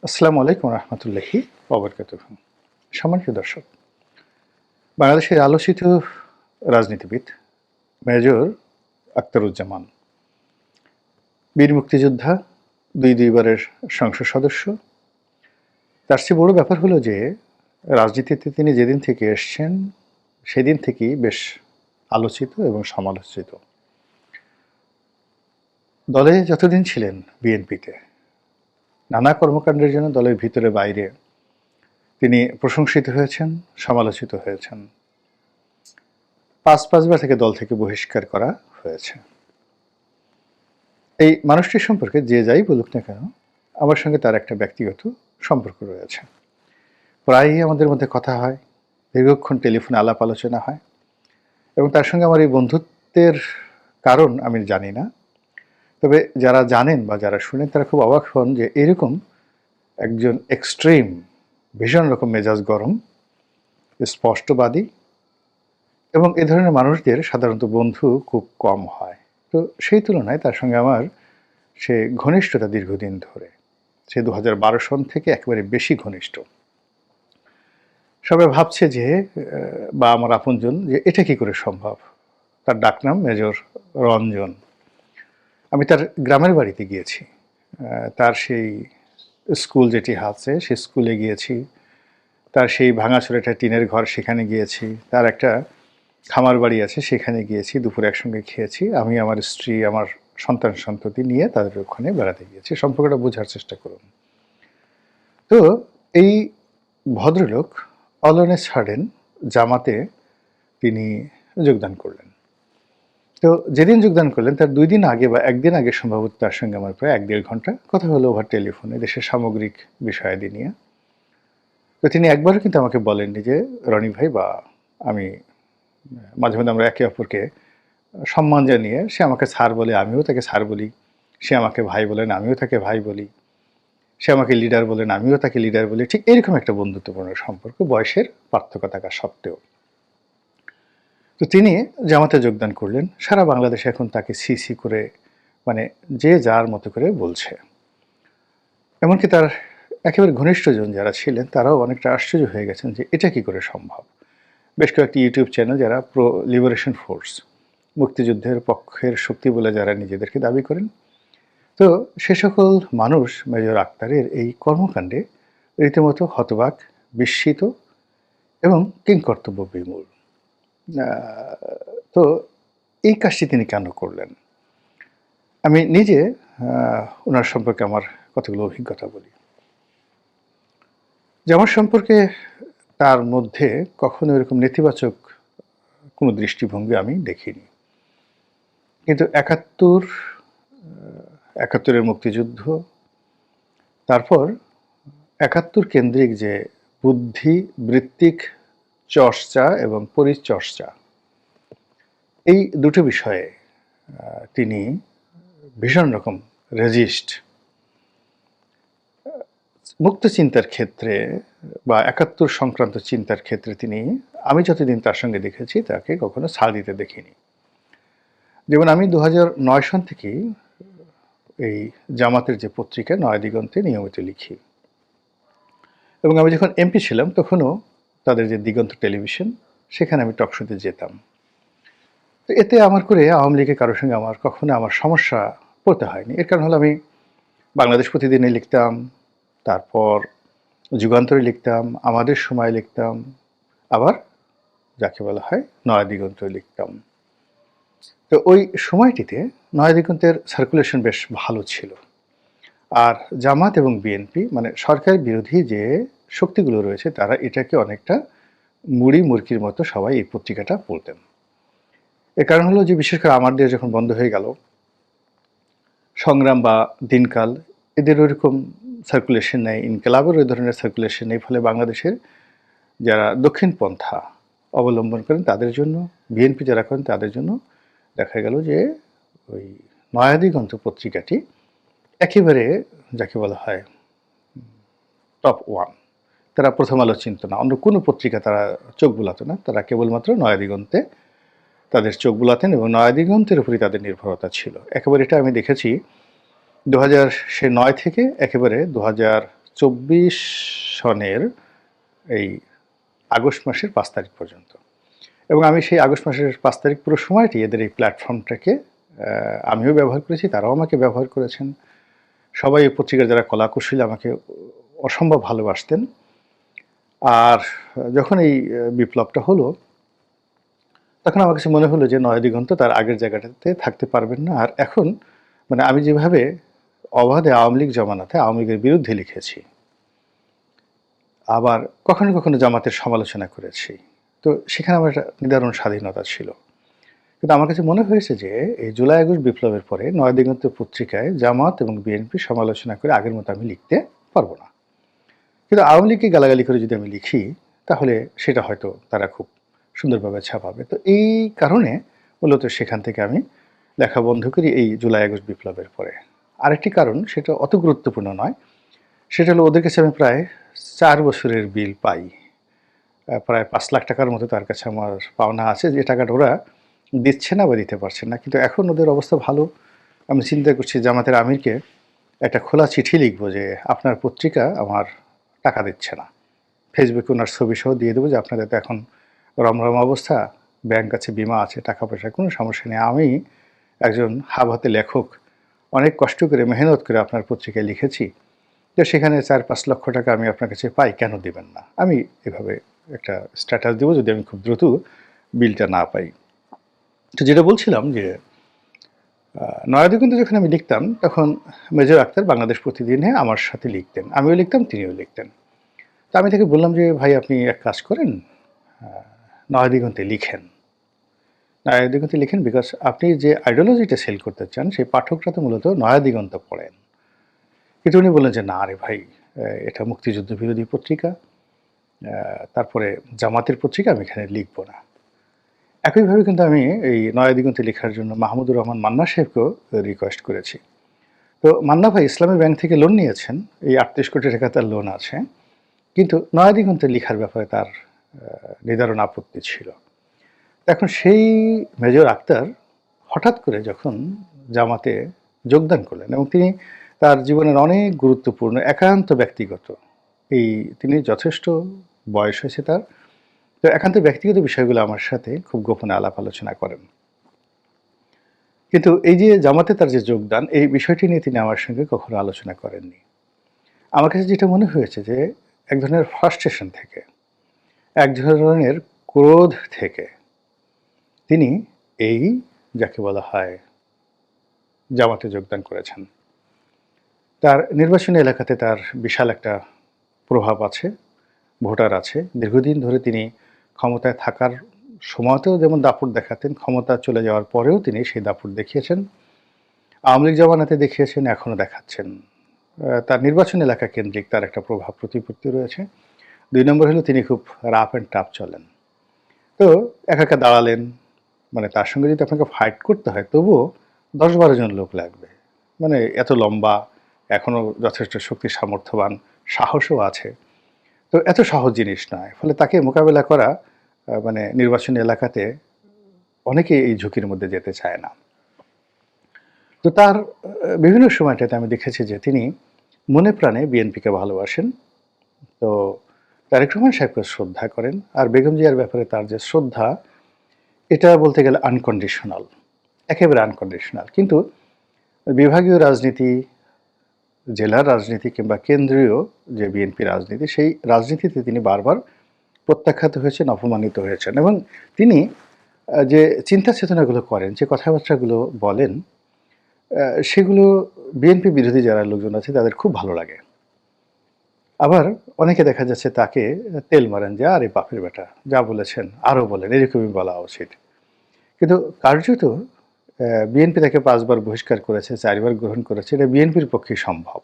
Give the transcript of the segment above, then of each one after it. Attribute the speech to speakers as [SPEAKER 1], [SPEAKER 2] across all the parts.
[SPEAKER 1] আসসালামু আলাইকুম রহমতুল্লাহি ওবরকাতুহু। সম্মানিত দর্শক, বাংলাদেশের আলোচিত রাজনীতিবিদ মেজর আখতারুজ্জামান, বীর মুক্তিযোদ্ধা, দুইবারের সংসদ সদস্য। তার চেয়ে বড় ব্যাপার হলো যে রাজনীতিতে তিনি যেদিন থেকে এসছেন সেদিন থেকেই বেশ আলোচিত এবং সমালোচিত। দলে যতদিন ছিলেন বিএনপিতে নানা কর্মকাণ্ডের জন্য দলের ভিতরে বাইরে তিনি প্রশংসিত হয়েছেন, সমালোচিত হয়েছেন। পাঁচবার থেকে দল থেকে বহিষ্কার করা হয়েছে। এই মানুষটির সম্পর্কে যে যাই বলুক না কেন, আমার সঙ্গে তার একটা ব্যক্তিগত সম্পর্ক রয়েছে। প্রায়ই আমাদের মধ্যে কথা হয়, দীর্ঘক্ষণ টেলিফোনে আলাপ আলোচনা হয়, এবং তার সঙ্গে আমার এই বন্ধুত্বের কারণ আমি জানি না। তবে যারা জানেন বা যারা শুনেন তারা খুব অবাক হন যে এরকম একজন এক্সট্রিম, ভীষণ রকম মেজাজ গরম, স্পষ্টবাদী এবং এ ধরনের মানুষদের সাধারণত বন্ধু খুব কম হয়। তো সেই তুলনায় তার সঙ্গে আমার সে ঘনিষ্ঠতা দীর্ঘদিন ধরে, সে 2012 সন থেকে একেবারে বেশি ঘনিষ্ঠ। সবাই ভাবছে যে বা আমার আপনজন যে এটা কি করে সম্ভব। তার ডাকনাম মেজর রঞ্জন। আমি তার গ্রামের বাড়িতে গিয়েছি, তার সেই স্কুল যেটি আছে সে স্কুলে গিয়েছি, তার সেই ভাঙাচোরা একটা টিনের ঘর সেখানে গিয়েছি, তার একটা খামার বাড়ি আছে সেখানে গিয়েছি, দুপুরে একসঙ্গে খেয়েছি। আমি, আমার স্ত্রী, আমার সন্তান সন্ততি নিয়ে তাদের ওখানে বেড়াতে গিয়েছি। সম্পর্কটা বোঝার চেষ্টা করুন। তো এই ভদ্রলোক অল অন এ সাডেন জামাতে তিনি যোগদান করলেন। তো যেদিন যোগদান করলেন তার 2 দিন আগে বা 1 দিন আগে সম্ভবত তার সঙ্গে আমার প্রায় 1-1.5 ঘন্টা কথা হলো ওভার টেলিফোনে দেশের সামগ্রিক বিষয়াদি নিয়ে। তো তিনি একবারও কিন্তু আমাকে বলেননি যে রনি ভাই বা আমি, মাঝে মধ্যে আমরা একে অপরকে সম্মান জানিয়ে, সে আমাকে স্যার বলে আমিও তাকে স্যার বলি, সে আমাকে ভাই বলেন আমিও তাকে ভাই বলি, সে আমাকে লিডার বলেন আমিও তাকে লিডার বলি, ঠিক এরকম একটা বন্ধুত্বপূর্ণ সম্পর্ক বয়সের পার্থক্য থাকা সত্ত্বেও। তো তিনি জামাতে যোগদান করলেন। সারা বাংলাদেশে এখন তাকে সিসি করে, মানে যে যার মতো করে বলছে। এমনকি তার একেবারে ঘনিষ্ঠজন যারা ছিলেন তারাও অনেকটা আশ্চর্য হয়ে গেছেন যে এটা কি করে সম্ভব। বেশ কয়েকটি ইউটিউব চ্যানেল যারা প্রো লিবারেশন ফোর্স, মুক্তিযুদ্ধের পক্ষের শক্তি বলে যারা নিজেদেরকে দাবি করেন, তো সে সকল মানুষ মেজর আক্তারের এই কর্মকাণ্ডে রীতিমতো হতবাক, বিস্মিত এবং কিংকর্তব্য বিমূঢ়। তো এই কাজটি তিনি কেন করলেন? আমি নিজে ওনার সম্পর্কে আমার কতগুলো অভিজ্ঞতা বলি। যে আমার সম্পর্কে তার মধ্যে কখনো এরকম নেতিবাচক কোনো দৃষ্টিভঙ্গি আমি দেখিনি। কিন্তু ৭১-৭১-এর মুক্তিযুদ্ধ, তারপর ৭১ কেন্দ্রিক যে বুদ্ধি বৃত্তিক চর্চা এবং পরিচর্চা, এই দুটো বিষয়ে তিনি ভীষণ রকম রেজিস্ট। মুক্ত চিন্তার ক্ষেত্রে বা ৭১ সংক্রান্ত চিন্তার ক্ষেত্রে তিনি, আমি যতদিন তার সঙ্গে দেখেছি তাকে কখনো ছাড় দিতে দেখিনি। যেমন আমি ২০০৯ সন থেকেই এই জামাতের যে পত্রিকা নয়াদিগন্তে নিয়মিত লিখি, এবং আমি যখন এমপি ছিলাম তখনও তাদের যে দিগন্ত টেলিভিশন সেখানে আমি টক শোতে যেতাম। তো এতে আমার করে আওয়ামী লীগের কারোর সঙ্গে আমার কখনো আমার সমস্যা পড়তে হয়নি। এর কারণ হলো আমি বাংলাদেশ প্রতিদিনে লিখতাম, তারপর যুগান্তরে লিখতাম, আমাদের সময় লিখতাম, আবার যাকে বলা হয় নয়াদিগন্ত লিখতাম। তো ওই সময়টিতে নয়াদিগন্তের সার্কুলেশন বেশ ভালো ছিল। আর জামাত এবং বিএনপি, মানে সরকার বিরোধী যে শক্তিগুলো রয়েছে, তারা এটাকে অনেকটা মুড়ি মুরকির মতো সবাই এই পত্রিকাটা পড়তেন। এর কারণ হলো যে বিশেষ করে আমার দেশ যখন বন্ধ হয়ে গেল, সংগ্রাম বা দিনকাল এদের ওইরকম সার্কুলেশন নেই, ইনকিলাবের ওই ধরনের সার্কুলেশন নেই। ফলে বাংলাদেশের যারা দক্ষিণ পন্থা অবলম্বন করেন তাদের জন্য, বিএনপি যারা করেন তাদের জন্য দেখা গেল যে ওই নয়াদিগন্ত পত্রিকাটি একেবারে যাকে বলা হয় টপ ওয়ান। তারা প্রথম আলো চিনত না, অন্য কোনো পত্রিকা তারা চোখ বুলাতো না, তারা কেবলমাত্র নয়াদিগন্তে তাদের চোখ বুলাতেন এবং নয়াদিগন্তের উপরই তাদের নির্ভরতা ছিল। একেবারে এটা আমি দেখেছি 2009 থেকে একেবারে 2024 সনের এই আগস্ট মাসের 5 তারিখ পর্যন্ত। এবং আমি সেই আগস্ট মাসের 5 তারিখ পুরো সময়টি এদের এই প্ল্যাটফর্মটাকে আমিও ব্যবহার করেছি, তারাও আমাকে ব্যবহার করেছেন। সবাই এই পত্রিকার যারা কলাকুশলী আমাকে অসম্ভব ভালোবাসতেন। আর যখন এই বিপ্লবটা হলো, তখন আমার কাছে মনে হলো যে নয়াদিগন্ত তার আগের জায়গাটাতে থাকতে পারবেন না। আর এখন মানে আমি যেভাবে অবাধে আওয়ামী লীগ জমানাতে আওয়ামী লীগের বিরুদ্ধে লিখেছি, আবার কখনো কখনো জামাতের সমালোচনা করেছি, তো সেখানে আমার একটা নির্ধারণ স্বাধীনতা ছিল। কিন্তু আমার কাছে মনে হয়েছে যে এই জুলাই আগস্ট বিপ্লবের পরে নয়াদিগন্ত পত্রিকায় জামাত এবং বিএনপি সমালোচনা করে আগের মতো আমি লিখতে পারবো না। কিন্তু আওয়ামী লীগকে গালাগালি করে যদি আমি লিখি, তাহলে সেটা হয়তো তারা খুব সুন্দরভাবে ছাপাবে। তো এই কারণে মূলত সেখান থেকে আমি লেখা বন্ধ করি এই জুলাই আগস্ট বিপ্লবের পরে। আরেকটি কারণ, সেটা অত গুরুত্বপূর্ণ নয়, সেটা হলো ওদের কাছে আমি প্রায় 4 বছরের বিল পাই। প্রায় 5 লাখ টাকার মতো তার কাছে আমার পাওনা আছে, যে টাকাটা ওরা দিচ্ছে না বা দিতে পারছে না। কিন্তু এখন ওদের অবস্থা ভালো। আমি চিন্তা করছি জামাতের আমিরকে একটা খোলা চিঠি লিখবো যে আপনার পত্রিকা আমার টাকা দিচ্ছে না। ফেসবুকে ওনার ছবি সহ দিয়ে দেবো যে আপনাদের তো এখন রমরম অবস্থা, ব্যাংক আছে, বিমা আছে, টাকা পয়সার কোনো সমস্যা নেই। আমি একজন হাতে লেখক, অনেক কষ্ট করে মেহনত করে আপনার পত্রিকায় লিখেছি, তো সেখানে 4-5 লক্ষ টাকা আমি আপনার কাছে পাই, কেন দিবেন না? আমি এভাবে একটা স্ট্যাটাস দেবো যদি আমি খুব দ্রুত বিলটা না পাই। তো যেটা বলছিলাম যে নয়াদিগন্তে যখন আমি লিখতাম, তখন মেজর আক্তার বাংলাদেশ প্রতিদিনে আমার সাথে লিখতেন, আমিও লিখতাম, তিনিও লিখতেন। তো আমি তাকে বললাম যে ভাই আপনি এক কাজ করেন, নয়াদিগন্তে লিখেন। নয়াদিগন্তে লিখেন বিকজ আপনি যে আইডিওলজিটা সেল করতে চান সেই পাঠকরা তো মূলত নয়াদিগন্ত পড়েন। কিন্তু উনি বললেন যে না রে ভাই, এটা মুক্তিযুদ্ধ বিরোধী পত্রিকা, তারপরে জামাতের পত্রিকা, আমি এখানে লিখব না। একইভাবে কিন্তু আমি এই নয়াদিগন্তে লেখার জন্য মাহমুদুর রহমান মান্না সাহেবকেও রিকোয়েস্ট করেছি। তো মান্না ভাই ইসলামী ব্যাংক থেকে লোন নিয়েছেন, এই 38 কোটি টাকা তার লোন আছে, কিন্তু নয়াদিগন্তে লেখার ব্যাপারে তার নিদারুণ আপত্তি ছিল। এখন সেই মেজর আক্তার হঠাৎ করে যখন জামাতে যোগদান করলেন, এবং তিনি তার জীবনের অনেক গুরুত্বপূর্ণ একান্ত ব্যক্তিগত, এই তিনি যথেষ্ট বয়স হয়েছে তার, তো একান্ত ব্যক্তিগত বিষয়গুলো আমার সাথে খুব গোপনে আলাপ আলোচনা করেন। কিন্তু এই যে জামাতে তার যে যোগদান, এই বিষয়টি নিয়ে তিনি আমার সঙ্গে কখনো আলোচনা করেননি। আমার কাছে যেটা মনে হয়েছে যে এক ধরনের ফ্রাস্ট্রেশন থেকে, এক ধরনের ক্রোধ থেকে তিনি এই যাকে বলা হয় জামাতে যোগদান করেছেন। তার নির্বাচনী এলাকাতে তার বিশাল একটা প্রভাব আছে, ভোটার আছে। দীর্ঘদিন ধরে তিনি ক্ষমতায় থাকার সময়তেও যেমন দাপট দেখাতেন, ক্ষমতা চলে যাওয়ার পরেও তিনি সেই দাপট দেখিয়েছেন। আওয়ামী লীগ জমানাতে দেখিয়েছেন, এখনও দেখাচ্ছেন। তার নির্বাচন এলাকা কেন্দ্রিক তার একটা প্রভাব প্রতিপত্তি রয়েছে। 2 নম্বর হলো তিনি খুব রাফ অ্যান্ড টাফ চলেন। তো একা একা দাঁড়ালেন, মানে তার সঙ্গে যদি আপনাকে ফাইট করতে হয়, তবুও 10-12 জন লোক লাগবে। মানে এত লম্বা, এখনও যথেষ্ট শক্তি সামর্থ্যবান, সাহসও আছে। তো এত সহজ জিনিস নয়। ফলে তাকে মোকাবেলা করা, মানে নির্বাচনী এলাকাতে অনেকেই এই ঝুঁকির মধ্যে যেতে চায় না। তো তার বিভিন্ন সময়টাতে আমি দেখেছি যে তিনি মনে প্রাণে বিএনপিকে ভালোবাসেন। তো তারেক রহমান সাহেবকে শ্রদ্ধা করেন, আর বেগম জিয়ার ব্যাপারে তার যে শ্রদ্ধা, এটা বলতে গেলে আনকন্ডিশনাল, একেবারে আনকন্ডিশনাল। কিন্তু বিভাগীয় রাজনীতি, জেলার রাজনীতি কিংবা কেন্দ্রীয় যে বিএনপি রাজনীতি, সেই রাজনীতিতে তিনি বারবার প্রত্যাখ্যাত হয়েছেন, অপমানিত হয়েছেন, এবং তিনি যে চিন্তা চেতনাগুলো করেন, যে কথাবার্তাগুলো বলেন, সেগুলো বিএনপি বিরোধী যারা লোকজন আছে তাদের খুব ভালো লাগে। আবার অনেকে দেখা যাচ্ছে তাকে তেল মারেন যে আরে বাপের বেটা, যা বলেছেন আরও বলেন, এরকমই বলা উচিত। কিন্তু কার্যত বিএনপি তাকে 5 বার বহিষ্কার করেছে, 4 বার গ্রহণ করেছে, এটা বিএনপির পক্ষে সম্ভব,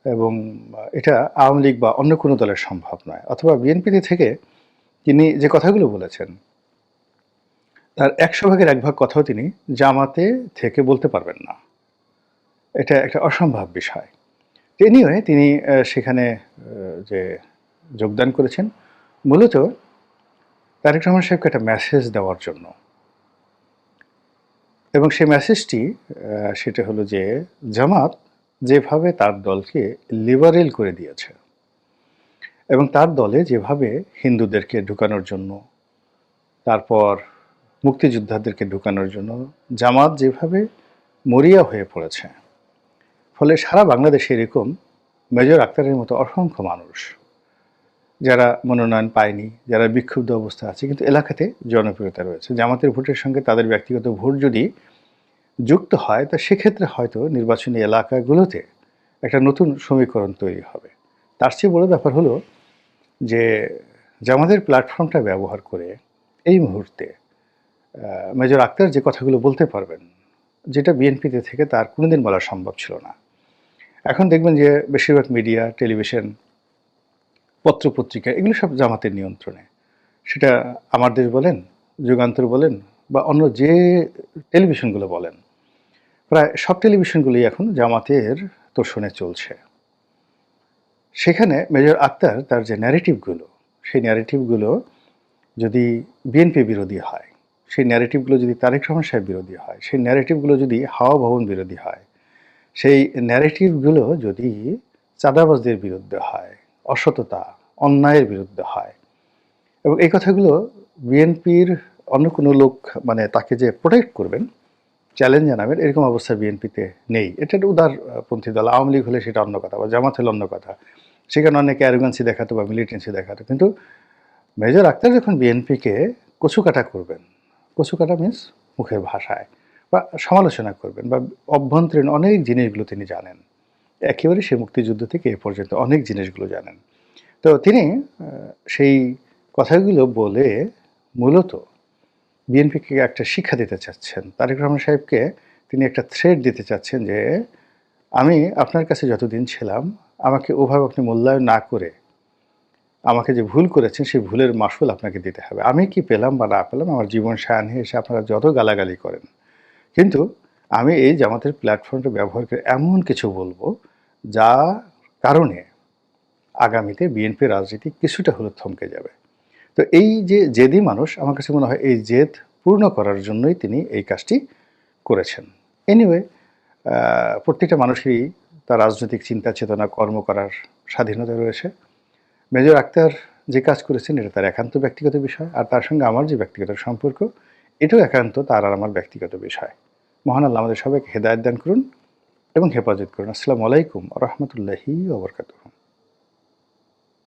[SPEAKER 1] এবং এটা আওয়ামী লীগ বা অন্য কোনো দলের সম্ভব নয়। অথবা বিএনপিতে থেকে তিনি যে কথাগুলো বলেছেন, তার 100 ভাগের 1 ভাগ কথাও তিনি জামাতে থেকে বলতে পারবেন না। এটা একটা অসম্ভব বিষয়। এনিওয়ে তিনি সেখানে যে যোগদান করেছেন মূলত তারেক রহমান সাহেবকে একটা মেসেজ দেওয়ার জন্য, এবং সেই মেসেজটি সেটা হলো যে জামাত যেভাবে তার দলকে লিবারেল করে দিয়েছে এবং তার দলে যেভাবে হিন্দুদেরকে ঢুকানোর জন্য, তারপর মুক্তিযোদ্ধাদেরকে ঢুকানোর জন্য জামাত যেভাবে মরিয়া হয়ে পড়েছে, ফলে সারা বাংলাদেশে এরকম মেজর আক্তারের মতো অসংখ্য মানুষ যারা মনোনয়ন পায়নি, যারা বিক্ষুব্ধ অবস্থা আছে কিন্তু এলাকাতে জনপ্রিয়তা রয়েছে, জামাতের ভোটের সঙ্গে তাদের ব্যক্তিগত ভোট যদি যুক্ত হয় তা সেক্ষেত্রে হয়তো নির্বাচনী এলাকাগুলোতে একটা নতুন সমীকরণ তৈরি হবে। তার চেয়ে বড় ব্যাপার হলো যে জামাতের প্ল্যাটফর্মটা ব্যবহার করে এই মুহূর্তে মেজর আক্তার যে কথাগুলো বলতে পারবেন, যেটা বিএনপিতে থেকে তার কোনোদিন বলা সম্ভব ছিল না। এখন দেখবেন যে বেশিরভাগ মিডিয়া, টেলিভিশন, পত্রপত্রিকা এগুলো সব জামাতের নিয়ন্ত্রণে। সেটা আমার দেশ বলেন, যুগান্তর বলেন বা অন্য যে টেলিভিশনগুলো বলেন, প্রায় সব টেলিভিশনগুলোই এখন জামাতের তোষণে চলছে। সেখানে মেজর আক্তার তার যে ন্যারেটিভগুলো, সেই ন্যারেটিভগুলো যদি বিএনপি বিরোধী হয়, সেই ন্যারেটিভগুলো যদি তারেক রহমান সাহেব বিরোধী হয়, সেই ন্যারেটিভগুলো যদি হাওয়া ভবন বিরোধী হয়, সেই ন্যারেটিভগুলো যদি চাঁদাবাজদের বিরুদ্ধে হয়, অসততা, অন্যায়ের বিরুদ্ধে হয়, এবং এই কথাগুলো বিএনপির অন্য কোনো লোক মানে তাকে যে প্রোটেক্ট করবেন, চ্যালেঞ্জ জানাবেন, এরকম অবস্থা বিএনপিতে নেই। এটা একটা উদারপন্থী দল। আওয়ামী লীগ হলে সেটা অন্য কথা, বা জামাত হলে অন্য কথা, সেখানে অনেকে অ্যারোগান্সি দেখাতো বা মিলিটেন্সি দেখাতো। কিন্তু মেজর আক্তার যখন বিএনপিকে কচুকাটা করবেন, কচুকাটা মিন্স মুখের ভাষায়, বা সমালোচনা করবেন বা অভ্যন্তরীণ অনেক জিনিসগুলো তিনি জানেন, একেবারে সে মুক্তিযুদ্ধ থেকে এ পর্যন্ত অনেক জিনিসগুলো জানেন। তো তিনি সেই কথাগুলো বলে মূলত বিএনপিকে একটা শিক্ষা দিতে চাচ্ছেন, তারেক রহমান সাহেবকে তিনি একটা থ্রেড দিতে চাচ্ছেন যে আমি আপনার কাছে যতদিন ছিলাম আমাকে ওভাবে আপনি মূল্যায়ন না করে আমাকে যে ভুল করেছেন সেই ভুলের মাসুল আপনাকে দিতে হবে। আমি কি পেলাম বা না পেলাম আমার জীবন সায়াহ্নে এসে আপনারা যত গালাগালি করেন, কিন্তু আমি এই জামাতের প্ল্যাটফর্মটা ব্যবহার করে এমন কিছু বলবো যা কারণে আগামীতে বিএনপি রাজনীতি কিছুটা হলেও থমকে যাবে। তো এই যে জেদি মানুষ, আমার কাছে মনে হয় এই জেদ পূর্ণ করার জন্যই তিনি এই কাজটি করেছেন। এনিওয়ে, প্রত্যেকটা মানুষেরই তার রাজনৈতিক চিন্তা চেতনা কর্ম করার স্বাধীনতা রয়েছে। মেজর আক্তার যে কাজ করেছেন এটা তার একান্ত ব্যক্তিগত বিষয়, আর তার সঙ্গে আমার যে ব্যক্তিগত সম্পর্ক এটাও একান্ত তার আর আমার ব্যক্তিগত বিষয়। মহান আল্লাহ আমাদের সবাইকে হেদায়েত দান করুন এবং হেফাজত করুন। আসসালামু আলাইকুম ওয়া রাহমাতুল্লাহি ওয়া বারাকাতুহু।